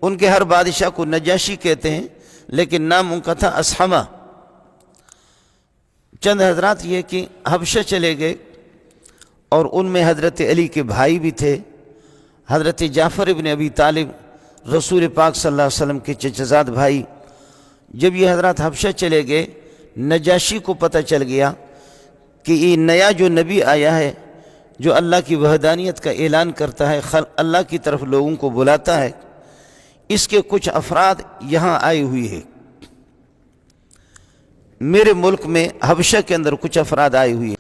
ان کے ہر بادشاہ کو نجاشی کہتے ہیں، لیکن نام ان کا تھا اسحمہ۔ چند حضرات یہ کہ حبشہ چلے گئے، اور ان میں حضرت علی کے بھائی بھی تھے، حضرت جعفر ابن ابی طالب رسول پاک صلی اللہ علیہ وسلم کے چچزاد بھائی۔ جب یہ حضرات حبشہ چلے گئے، نجاشی کو پتہ چل گیا کہ یہ نیا جو نبی آیا ہے، جو اللہ کی وحدانیت کا اعلان کرتا ہے، اللہ کی طرف لوگوں کو بلاتا ہے، اس کے کچھ افراد یہاں آئے ہوئے ہیں، میرے ملک میں حبشہ کے اندر کچھ افراد آئے ہوئے ہیں۔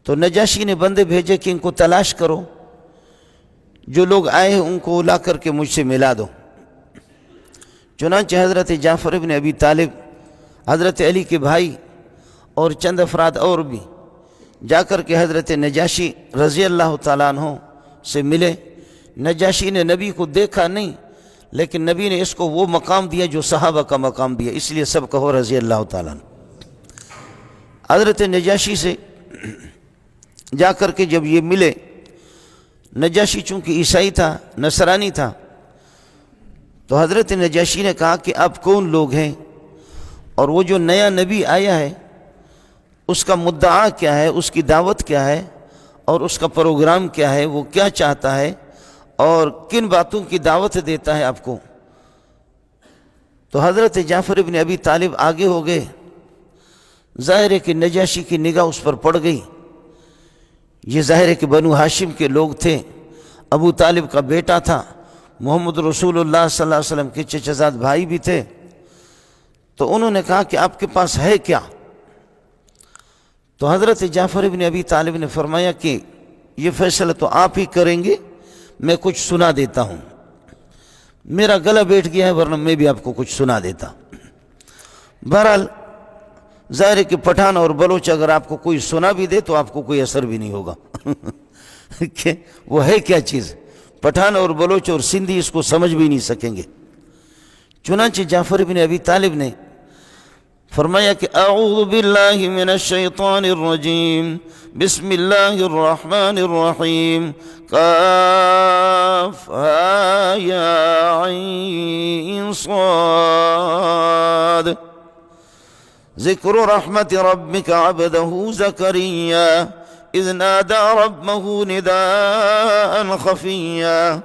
تو نجاشی نے بندے بھیجے کہ ان کو تلاش کرو، جو لوگ آئے ہیں ان کو لا کر کے مجھ سے ملا دو۔ چنانچہ حضرت جعفر ابن ابی طالب، حضرت علی کے بھائی اور چند افراد اور بھی جا کر کے حضرت نجاشی رضی اللہ تعالیٰ عنہ سے ملے۔ نجاشی نے نبی کو دیکھا نہیں، لیکن نبی نے اس کو وہ مقام دیا جو صحابہ کا مقام دیا، اس لیے سب کہو رضی اللہ تعالیٰ عنہ۔ حضرت نجاشی سے جا کر کے جب یہ ملے، نجاشی چونکہ عیسائی تھا، نصرانی تھا، تو حضرت نجاشی نے کہا کہ آپ کون لوگ ہیں، اور وہ جو نیا نبی آیا ہے اس کا مدعا کیا ہے، اس کی دعوت کیا ہے، اور اس کا پروگرام کیا ہے، وہ کیا چاہتا ہے اور کن باتوں کی دعوت دیتا ہے آپ کو۔ تو حضرت جعفر ابن ابی طالب آگے ہو گئے۔ ظاہر ہے کہ نجاشی کی نگاہ اس پر پڑ گئی۔ یہ ظاہر ہے کہ بنو ہاشم کے لوگ تھے، ابو طالب کا بیٹا تھا، محمد رسول اللہ صلی اللہ علیہ وسلم کے چچزاد بھائی بھی تھے۔ تو انہوں نے کہا کہ آپ کے پاس ہے کیا؟ تو حضرت جعفر ابن ابی طالب نے فرمایا کہ یہ فیصلہ تو آپ ہی کریں گے، میں کچھ سنا دیتا ہوں، میرا گلا بیٹھ گیا ہے، ورنہ میں بھی آپ کو کچھ سنا دیتا۔ بہرحال ظاہر ہے کہ پٹھان اور بلوچ اگر آپ کو کوئی سنا بھی دے تو آپ کو کوئی اثر بھی نہیں ہوگا کہ وہ ہے کیا چیز، پٹھان اور بلوچ اور سندھی اس کو سمجھ بھی نہیں سکیں گے۔ چنانچہ جعفر ابن ابی طالب نے فرمایا کہ اعوذ باللہ من الشیطان الرجیم، بسم اللہ الرحمن الرحیم، کاف ہا یا عین صاد، ذکر رحمت ربک عبدہ زکریا اذ نادى ربه نداء خفيا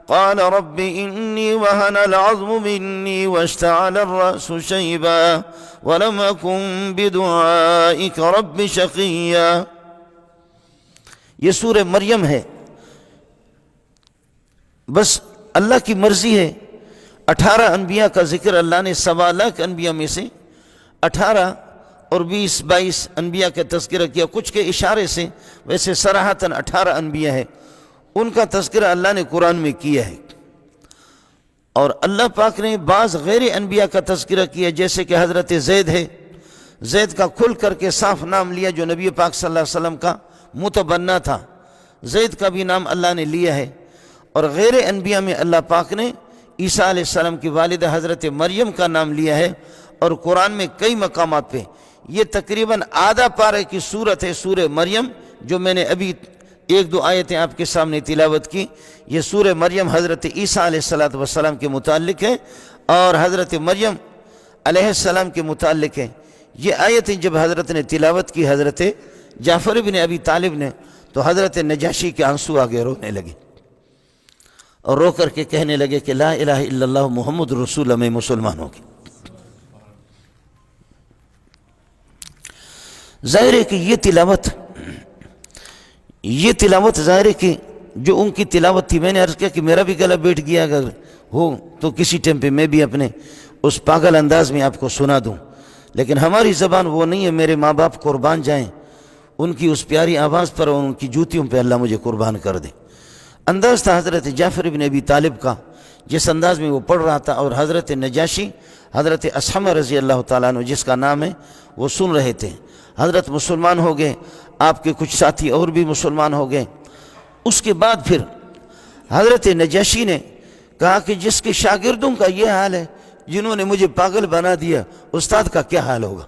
قال رب إني وهن العظم مني واشتعل الرأس شيبا ولم أكن بدعائك رب شقيا۔ یہ سورہ مریم ہے۔ بس اللہ کی مرضی ہے، 18 انبیاء کا ذکر اللہ نے 1.25 لاکھ انبیاء میں سے 18 اور 22 انبیاء کا تذکرہ کیا، کچھ کے اشارے سے، ویسے صراحتاً 18 انبیاء ہے، ان کا تذکرہ اللہ نے قرآن میں کیا ہے۔ اور اللہ پاک نے بعض غیر انبیاء کا تذکرہ کیا، جیسے کہ حضرت زید ہے، زید کا کھل کر کے صاف نام لیا جو نبی پاک صلی اللہ علیہ وسلم کا متبنہ تھا، زید کا بھی نام اللہ نے لیا ہے۔ اور غیر انبیاء میں اللہ پاک نے عیسیٰ علیہ السلام کی والدہ حضرت مریم کا نام لیا ہے، اور قرآن میں کئی مقامات پہ۔ یہ تقریباً آدھا پارے کی صورت ہے سورہ مریم، جو میں نے ابھی 1-2 آیتیں آپ کے سامنے تلاوت کی۔ یہ سورہ مریم حضرت عیسیٰ علیہ السلام کے متعلق ہے، اور حضرت مریم علیہ السلام کے متعلق ہے۔ یہ آیتیں جب حضرت نے تلاوت کی حضرت جعفر بن ابی طالب نے، تو حضرت نجاشی کے آنسو آگے رونے لگے، اور رو کر کے کہنے لگے کہ لا الہ الا اللہ محمد رسول اللہ، میں مسلمان ہو گیا۔ ظاہر ہے کہ یہ تلاوت ظاہر ہے کہ جو ان کی تلاوت تھی، میں نے عرض کیا کہ میرا بھی گلا بیٹھ گیا، اگر ہو تو کسی ٹائم پہ میں بھی اپنے اس پاگل انداز میں آپ کو سنا دوں، لیکن ہماری زبان وہ نہیں ہے۔ میرے ماں باپ قربان جائیں ان کی اس پیاری آواز پر، اور ان کی جوتیوں پہ اللہ مجھے قربان کر دے۔ انداز تھا حضرت جعفر بن ابی طالب کا، جس انداز میں وہ پڑھ رہا تھا، اور حضرت نجاشی، حضرت اسحمہ رضی اللہ تعالیٰ عنہ جس کا نام ہے، وہ سن رہے تھے۔ حضرت مسلمان ہو گئے، آپ کے کچھ ساتھی اور بھی مسلمان ہو گئے۔ اس کے بعد پھر حضرت نجاشی نے کہا کہ جس کے شاگردوں کا یہ حال ہے، جنہوں نے مجھے پاگل بنا دیا، استاد کا کیا حال ہوگا؟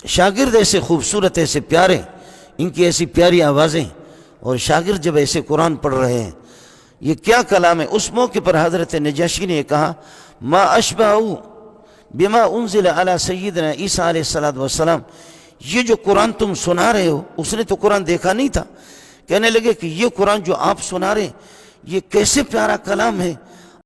شاگرد ایسے خوبصورت، ایسے پیارے، ان کی ایسی پیاری آوازیں، اور شاگرد جب ایسے قرآن پڑھ رہے ہیں یہ کیا کلام ہے؟ اس موقع پر حضرت نجاشی نے کہا ما اشبہ بما انزل علی سیدنا عیسیٰ علیہ السلام، یہ جو قرآن تم سنا رہے ہو، اس نے تو قرآن دیکھا نہیں تھا، کہنے لگے کہ یہ قرآن جو آپ سنا رہے ہیں یہ کیسے پیارا کلام ہے